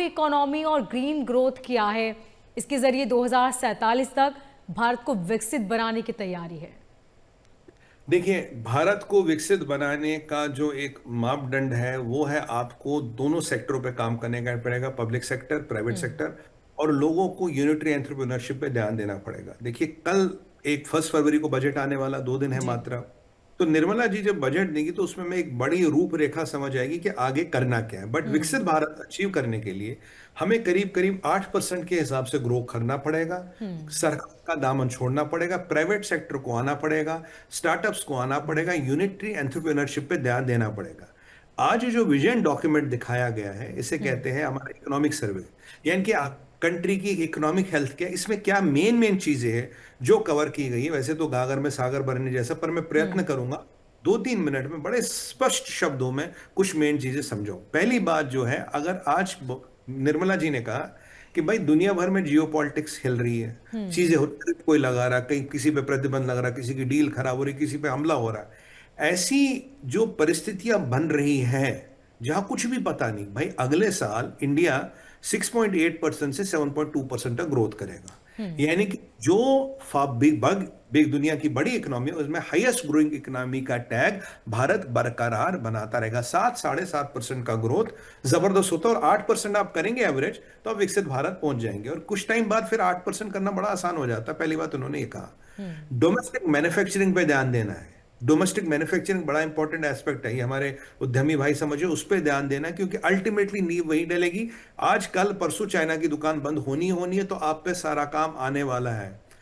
Economy और green growth किया है। इसके जरिए 2047 तक भारत को विकसित बनाने की तैयारी है। देखिए, भारत को विकसित बनाने का जो एक मापदंड है वो है आपको दोनों सेक्टरों पे काम करने का पड़ेगा, पब्लिक सेक्टर, प्राइवेट सेक्टर, और लोगों को यूनिटरी एंटरप्रेन्योरशिप पे ध्यान देना पड़ेगा। देखिए, कल एक 1 फरवरी को बजट आने वाला, 2 दिन है जी। मात्र। तो निर्मला जी जब बजट देंगी तो उसमें एक बड़ी रूपरेखा समझ आएगी कि आगे करना क्या है। बट विकसित भारत अचीव करने के लिए हमें करीब करीब 8% के हिसाब से ग्रो करना पड़ेगा। सरकार का दामन छोड़ना पड़ेगा, प्राइवेट सेक्टर को आना पड़ेगा, स्टार्टअप्स को आना पड़ेगा, यूनिटरी एंटरप्रेन्योरशिप पे ध्यान देना पड़ेगा। आज जो विजन डॉक्यूमेंट दिखाया गया है इसे कहते हैं हमारा इकोनॉमिक सर्वे, यानी कि कंट्री की इकोनॉमिक हेल्थ क्या, इसमें क्या मेन मेन चीजें हैं जो कवर की गई है। वैसे तो गागर में सागर भरने जैसा, पर मैं प्रयत्न करूंगा 2-3 मिनट में बड़े स्पष्ट शब्दों में कुछ मेन चीजें समझाऊं। पहली बात जो है, अगर आज निर्मला जी ने कहा कि भाई दुनिया भर में जियो पॉलिटिक्स हिल रही है, चीजें हो, कोई लगा रहा, कहीं किसी पे प्रतिबंध लग रहा, किसी की डील खराब हो रही, किसी पे हमला हो रहा है, ऐसी जो परिस्थितियां बन रही हैं जहां कुछ भी पता नहीं, भाई अगले साल इंडिया 6.8% से 7.2% तक ग्रोथ करेगा। यानी कि जो बिग दुनिया की बड़ी इकोनॉमी है उसमें हाईएस्ट ग्रोइंग इकोनॉमी का टैग भारत बरकरार बनाता रहेगा। 7-7.5% का ग्रोथ जबरदस्त होता है, और 8% आप करेंगे एवरेज तो आप विकसित भारत पहुंच जाएंगे। और कुछ टाइम बाद फिर 8% करना बड़ा आसान हो जाता है। पहली बात उन्होंने ये कहा, डोमेस्टिक मैन्युफैक्चरिंग पे ध्यान देना है। डोमेस्टिक मैन्युफैक्चरिंग बड़ा इंपॉर्टेंट एस्पेक्ट है, ये हमारे उद्यमी भाई समझो, उस पर ध्यान देना, क्योंकि अल्टीमेटली नींव वही डलेगी। आज कल परसों चाइना की दुकान बंद होनी है तो आप पे सारा काम आने वाला है।